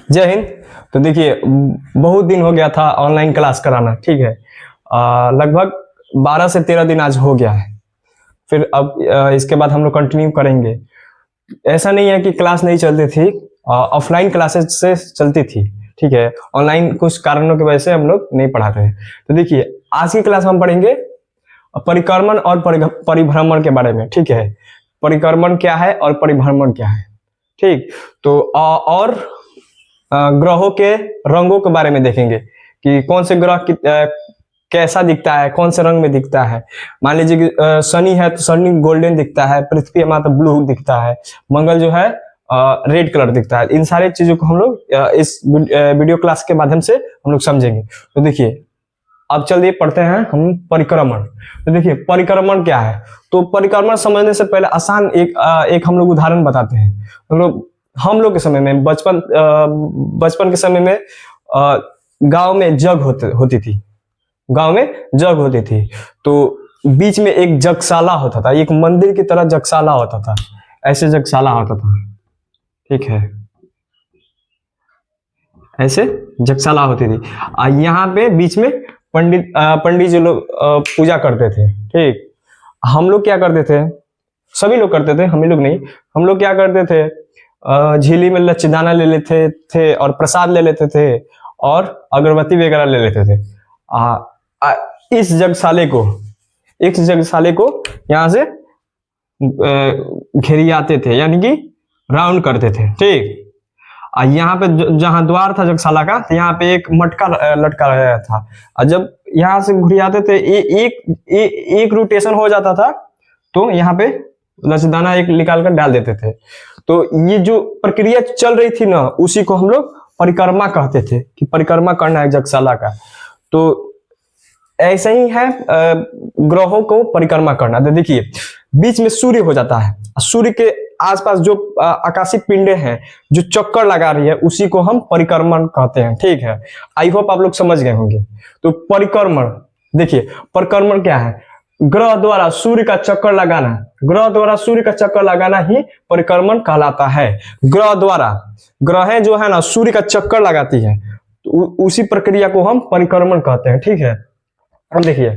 जय हिंद। तो देखिए, बहुत दिन हो गया था ऑनलाइन क्लास कराना, ठीक है। लगभग 12 से 13 दिन आज हो गया है। फिर अब इसके बाद हम लोग कंटिन्यू करेंगे। ऐसा नहीं है कि क्लास नहीं चलती थी, ऑफलाइन क्लासेस से चलती थी, ठीक है। ऑनलाइन कुछ कारणों की वजह से हम लोग नहीं पढ़ा रहे। तो देखिए, आज की क्लास हम पढ़ेंगे परिक्रमण और परिभ्रमण के बारे में, ठीक है। परिक्रमण क्या है और परिभ्रमण क्या है, ठीक। तो और ग्रहों के रंगों के बारे में देखेंगे कि कौन से ग्रह कैसा दिखता है, कौन से रंग में दिखता है। मान लीजिए कि शनि है तो शनि गोल्डन दिखता है, पृथ्वी हमारा तो ब्लू दिखता है, मंगल जो है रेड कलर दिखता है। इन सारे चीजों को हम लोग इस वीडियो क्लास के माध्यम से हम लोग समझेंगे। तो देखिए, अब चलिए पढ़ते हैं हम परिक्रमण। तो देखिए, परिक्रमण क्या है। तो परिक्रमण समझने से पहले आसान एक हम लोग उदाहरण बताते हैं। हम लोग के समय में बचपन के समय में गांव में जग होती थी। गांव में जग होती थी, तो बीच में एक जगशाला होता था, एक मंदिर की तरह जगशाला होता था। ऐसे जगशाला होता था, ठीक है। ऐसे जगशाला होती थी। यहाँ पे बीच में पंडित जी लोग पूजा करते थे, ठीक। हम लोग क्या करते थे, सभी लोग करते थे, हम ही लोग नहीं। हम लोग क्या करते थे, झीली में लच्छीदाना ले लेते थे और प्रसाद ले लेते थे और अगरबत्ती वगैरह ले लेते थे। इस जगशाले को यहाँ से घेरियाते थे, यानी कि राउंड करते थे, ठीक। यहाँ पे जहाँ द्वार था जगशाला का, तो यहाँ पे एक मटका लटका रहा था। और जब यहाँ से घुरियाते थे, एक रोटेशन हो जाता था, तो यहाँ पे लच्छीदाना एक निकाल कर डाल देते थे। तो ये जो प्रक्रिया चल रही थी ना, उसी को हम लोग परिक्रमा कहते थे, कि परिक्रमा करना है जगशाला का। तो ऐसे ही है ग्रहों को परिक्रमा करना। तो देखिए, बीच में सूर्य हो जाता है, सूर्य के आसपास जो आकाशीय पिंडे हैं जो चक्कर लगा रही है, उसी को हम परिक्रमण कहते हैं, ठीक है। आई होप आप लोग समझ गए होंगे। तो परिक्रमण, देखिए परिक्रमण क्या है, ग्रह द्वारा सूर्य का चक्कर लगाना, ग्रह द्वारा सूर्य का चक्कर लगाना ही परिक्रमण कहलाता है। ग्रहें जो है ना सूर्य का चक्कर लगाती है, तो उसी प्रक्रिया को हम परिक्रमण कहते हैं, ठीक है। अब देखिए,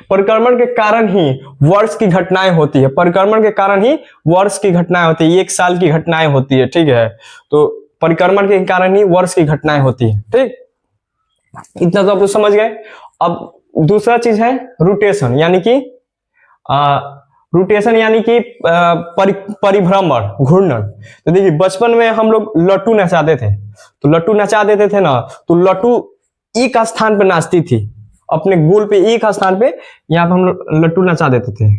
परिक्रमण के कारण ही वर्ष की घटनाएं होती है, परिक्रमण के कारण ही वर्ष की घटनाएं होती है, एक साल की घटनाएं होती है, ठीक है। तो परिक्रमण के कारण ही वर्ष की घटनाएं होती है, ठीक। इतना तो आप लोग समझ गए। अब दूसरा चीज है रोटेशन, यानी कि परिभ्रमण, घूर्णन। तो देखिए, बचपन में हम लोग लट्टू नचाते थे, तो लट्टू नचा देते थे ना, तो लट्टू एक स्थान पर नाचती थी, अपने गोल पे एक स्थान पे, यहाँ पे हम लोग लट्टू नचा देते थे,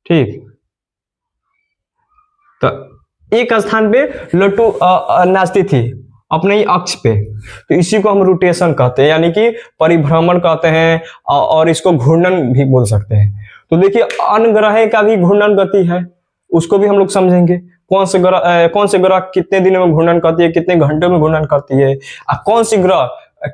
ठीक। तो एक स्थान पे लट्टू नाचती थी अपने ही अक्ष पे, तो इसी को हम रोटेशन कहते हैं, यानी कि परिभ्रमण कहते हैं, और इसको घूर्णन भी बोल सकते हैं। तो देखिए, अन्य ग्रह का भी घूर्णन गति है, उसको भी हम लोग समझेंगे। कौन से ग्रह कितने दिनों में घूर्णन करती है, कितने घंटों में घूर्णन करती है, कौन सी ग्रह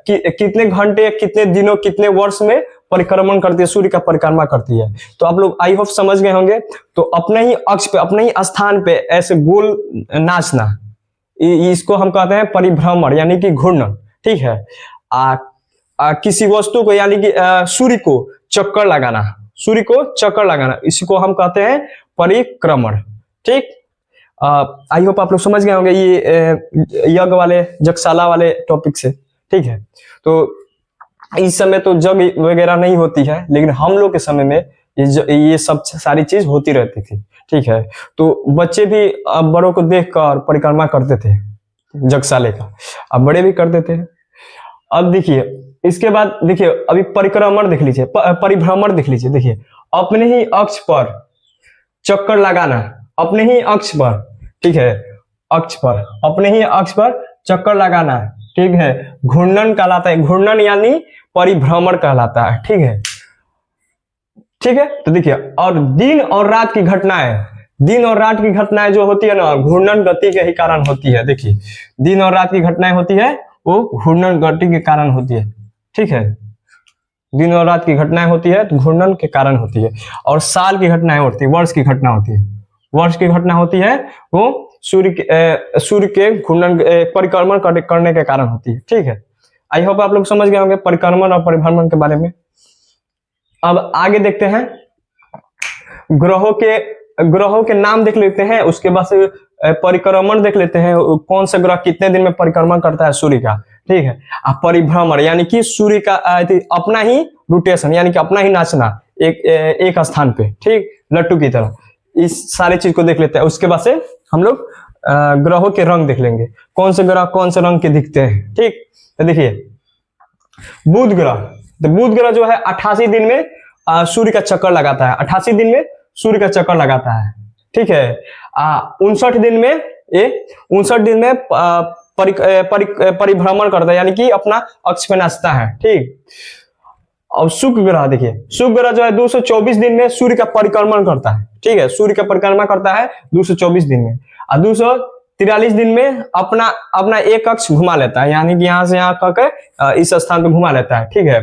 कितने घंटे, कितने दिनों, कितने वर्ष में परिक्रमण करती है, सूर्य का परिक्रमा करती है। तो आप लोग आई होप समझ गए होंगे। तो अपने ही अक्ष पे, अपने ही स्थान पे ऐसे गोल नाचना, इसको हम कहते हैं परिभ्रमण, यानी कि घूर्णन, ठीक है। किसी वस्तु को, यानी कि सूर्य को चक्कर लगाना, इसको हम कहते हैं परिक्रमण, ठीक। आई होप आप लोग समझ गए होंगे ये यज्ञ वाले, जगशाला वाले टॉपिक से, ठीक है। तो इस समय तो जग वगैरह नहीं होती है, लेकिन हम लोग के समय में ये सब सारी चीज होती रहती थी, ठीक है। तो बच्चे भी बड़ों को देखकर परिक्रमा करते थे जगशाले का, अब बड़े भी करते थे। अब देखिए, इसके बाद देखिए, अभी परिक्रमण देख लीजिए, परिभ्रमण देख लीजिए। देखिए, अपने ही अक्ष पर चक्कर लगाना, अपने ही अक्ष पर, ठीक है, अपने ही अक्ष पर चक्कर लगाना, ठीक है, घूर्णन कहलाता है। घूर्णन यानी परिभ्रमण कहलाता है, ठीक है, ठीक है। तो देखिए, और दिन और रात की घटनाएं जो होती है ना, घूर्णन गति के ही कारण होती है। देखिए, दिन और रात की घटनाएं होती है, वो घूर्णन गति के कारण होती है, ठीक है। दिन और रात की घटनाएं होती है तो घूर्णन के कारण होती है। और साल की घटनाएं होती है, वर्ष की घटना होती है, वो सूर्य के घूर्णन परिक्रमण करने के कारण होती है। ठीक है, आई होप आप लोग समझ गए होंगे परिक्रमण और परिभ्रमण के बारे में। अब आगे देखते हैं, ग्रहों के नाम देख लेते हैं, उसके बाद से परिक्रमण देख लेते हैं, कौन सा ग्रह कितने दिन में परिक्रमण करता है सूर्य का। ठीक है, परिभ्रमण यानी कि सूर्य का अपना ही रोटेशन यानी कि अपना ही नाचना एक स्थान पे, ठीक, लट्टू की तरह। इस सारे चीज को देख लेते हैं। उसके बाद से हम लोग ग्रहों के रंग देख लेंगे, कौन से ग्रह कौन से रंग के दिखते हैं। ठीक, तो देखिए बुध ग्रह, तो बुध ग्रह जो है 88 दिन में सूर्य का चक्कर लगाता है, 88 दिन में सूर्य का चक्कर लगाता है। ठीक है, 59 दिन में 59 दिन में परिभ्रमण करता है यानी कि अपना अक्ष पे नाचता है। ठीक, अब शुक्र ग्रह देखिए, शुक्र ग्रह जो है 224 दिन में सूर्य का परिक्रमण करता है। ठीक है, सूर्य का परिक्रमा करता है 224 दिन में, और 243 दिन में अपना एक अक्ष घुमा लेता है, यानी कि यहां से यहां करके इस स्थान पे घुमा लेता है। ठीक है,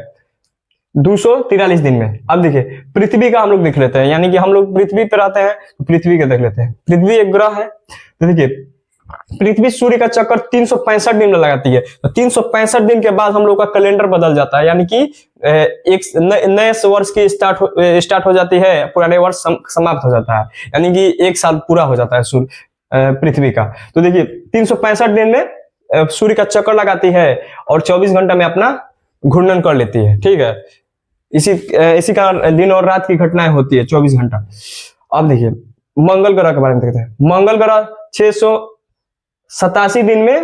243 दिन में। अब देखिए पृथ्वी का हम लोग देख लेते हैं, यानी कि हम लोग पृथ्वी पे रहते हैं तो पृथ्वी का देख लेते हैं। पृथ्वी एक ग्रह है, तो देखिए पृथ्वी सूर्य का चक्कर 365 दिन में लगाती है, तो 365 दिन के बाद हम लोग का कैलेंडर बदल जाता है, यानी कि एक नए वर्ष की स्टार्ट हो जाती है, पुराने वर्ष समाप्त हो जाता है, यानी कि एक साल पूरा हो जाता है सूर्य पृथ्वी का। तो देखिए 365 दिन में सूर्य का चक्कर लगाती है और 24 घंटा में अपना घूर्णन कर लेती है। ठीक है, इसी का दिन और रात की घटनाएं होती है 24 घंटा। अब देखिए मंगल ग्रह के बारे में देखते हैं। मंगल ग्रह 687 दिन में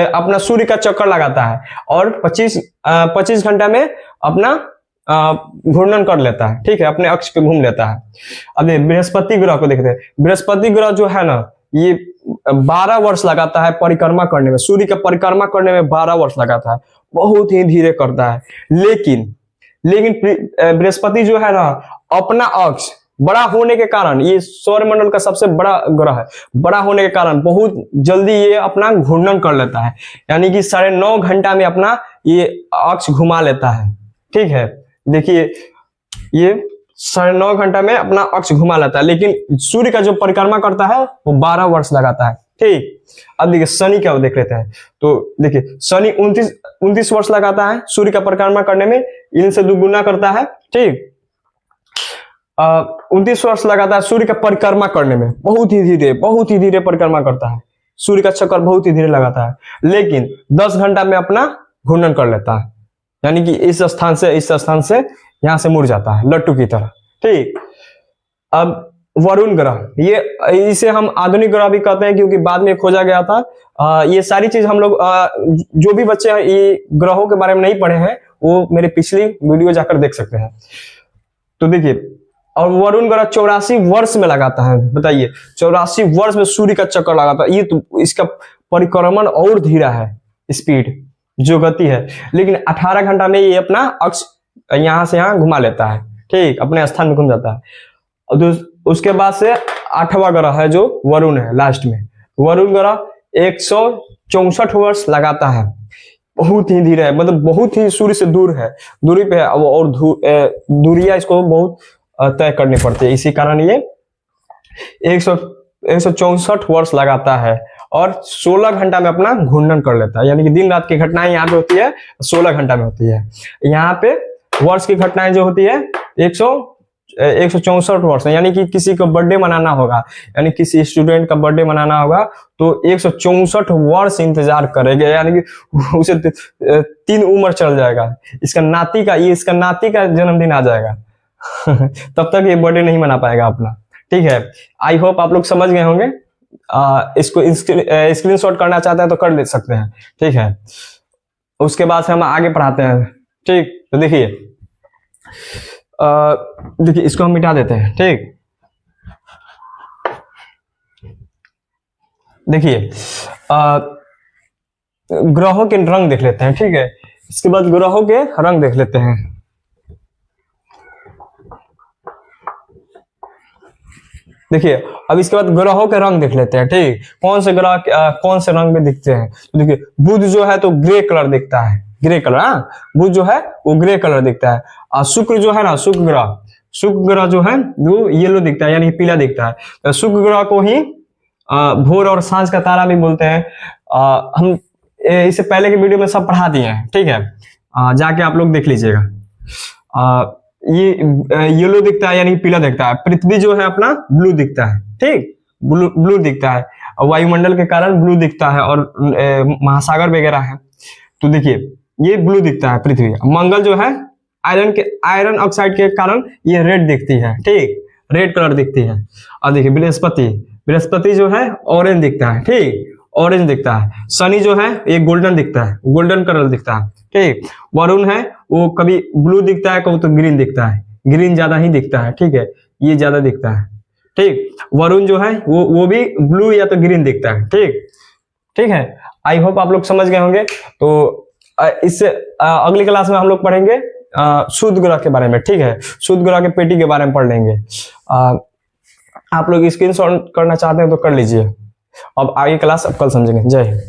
अपना सूर्य का चक्कर लगाता है और 25 घंटा में अपना घूर्णन कर लेता है। ठीक है, अपने अक्ष पे घूम लेता है। अब बृहस्पति ग्रह को देखते हैं। बृहस्पति ग्रह जो है ना, ये 12 वर्ष लगाता है परिक्रमा करने में, सूर्य का परिक्रमा करने में 12 वर्ष लगाता है, बहुत ही धीरे करता है। लेकिन बृहस्पति जो है ना, अपना अक्ष बड़ा होने के कारण, ये सौरमंडल का सबसे बड़ा ग्रह है, बड़ा होने के कारण बहुत जल्दी ये अपना घूर्णन कर लेता है, यानी कि 9.5 घंटा में अपना ये अक्ष घुमा लेता है। ठीक है, देखिए ये 9.5 घंटा में अपना अक्ष घुमा लेता है, लेकिन सूर्य का जो परिक्रमा करता है वो 12 वर्ष लगाता है। ठीक, अब देखिए शनि का देख लेते हैं। तो देखिए शनि 29 वर्ष लगाता है सूर्य का परिक्रमा करने में, इनसे दुगुना करता है। ठीक, 29 वर्ष लगाता है सूर्य का परिक्रमा करने में, बहुत ही धीरे परिक्रमा करता है, सूर्य का चक्कर बहुत ही धीरे लगाता है, लेकिन 10 घंटा में अपना घूर्णन कर लेता है, यानी कि इस स्थान से यहां से मुड़ जाता है लट्टू की तरह। ठीक, अब वरुण ग्रह, ये इसे हम आधुनिक ग्रह भी कहते हैं क्योंकि बाद में खोजा गया था। ये सारी चीज हम लोग जो भी बच्चे ये ग्रहों के बारे में नहीं पढ़े हैं वो मेरे पिछली वीडियो जाकर देख सकते हैं। तो देखिए, और वरुण ग्रह 84 वर्ष में लगाता है। बताइए 84 वर्ष में सूर्य का चक्कर लगाता है, ये तो इसका परिक्रमण और धीरा है, स्पीड जो गति है, लेकिन 18 घंटा में ये अपना अक्ष यहां से यहां घुमा लेता है। ठीक, अपने स्थान में घूम जाता है। और उसके बाद से 8वां ग्रह है जो वरुण है लास्ट में। वरुण ग्रह 164 वर्ष लगाता है, बहुत ही धीरे है, मतलब बहुत ही सूर्य से दूर है, दूरी पे है, और दूरियां इसको बहुत तय करनी पड़ती है, इसी कारण ये 164 वर्ष लगाता है और 16 घंटा में अपना घूर्णन कर लेता है, यानी कि दिन रात की घटनाएं यहाँ पे होती है 16 घंटा में होती है। यहाँ पे वर्ष की घटनाएं जो होती है 164 वर्ष, यानी कि किसी को बर्थडे मनाना होगा, यानी किसी स्टूडेंट का बर्थडे मनाना होगा तो 164 वर्ष इंतजार करेगा, यानी कि उसे 3 उम्र चल जाएगा, इसका नाती का जन्मदिन आ जाएगा तब तक ये बर्थडे नहीं मना पाएगा अपना। ठीक है, आई होप आप लोग समझ गए होंगे। इसको स्क्रीनशॉट करना चाहते हैं तो कर ले सकते हैं। ठीक है, उसके बाद से हम आगे पढ़ाते हैं। ठीक, तो देखिए इसको हम मिटा देते हैं। ठीक, देखिए ग्रहों के रंग देख लेते हैं। ठीक है, इसके बाद ग्रहों के रंग देख लेते हैं। देखिए अब इसके बाद ग्रहों के रंग देख लेते हैं। ठीक, कौन से ग्रह कौन से रंग में दिखते हैं। तो देखिए बुध जो है तो ग्रे कलर दिखता है, ग्रे कलर, हाँ बुध जो है वो ग्रे कलर दिखता है। और शुक्र जो है ना, शुक्र ग्रह जो है वो येलो दिखता है, यानी पीला दिखता है। तो शुक्र ग्रह को ही भोर और सांझ का तारा भी बोलते हैं। हम इससे पहले के वीडियो में सब पढ़ा दिए हैं, ठीक है, जाके आप लोग देख लीजिएगा। ये येलो दिखता है यानी पीला दिखता है। पृथ्वी जो है अपना ब्लू दिखता है, ठीक, ब्लू ब्लू दिखता है, वायुमंडल के कारण ब्लू दिखता है, और महासागर वगैरह है तो देखिए ये ब्लू दिखता है पृथ्वी। मंगल जो है आयरन ऑक्साइड के कारण ये रेड दिखती है, ठीक, रेड कलर दिखती है। और देखिए बृहस्पति जो है ऑरेंज दिखता है, ठीक, ऑरेंज दिखता है। शनि जो है ये गोल्डन दिखता है, गोल्डन कलर दिखता है, ठीक। वरुण है वो कभी ब्लू दिखता है, कभी तो ग्रीन दिखता है, ग्रीन ज्यादा ही दिखता है, ठीक है, ये ज्यादा दिखता है, ठीक। वरुण जो है वो भी ब्लू या तो ग्रीन दिखता है, ठीक, ठीक है। आई होप आप लोग समझ गए होंगे। तो इससे अगली क्लास में हम लोग पढ़ेंगे शुद्ध ग्रह के बारे में, ठीक है, शुद्ध ग्रह के पेटी के बारे में पढ़ लेंगे। आप लोग स्क्रीनशॉट करना चाहते हैं तो कर लीजिए। अब आगे क्लास अब कल समझेंगे। जय हिंद,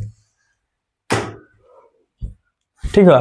ठीक है।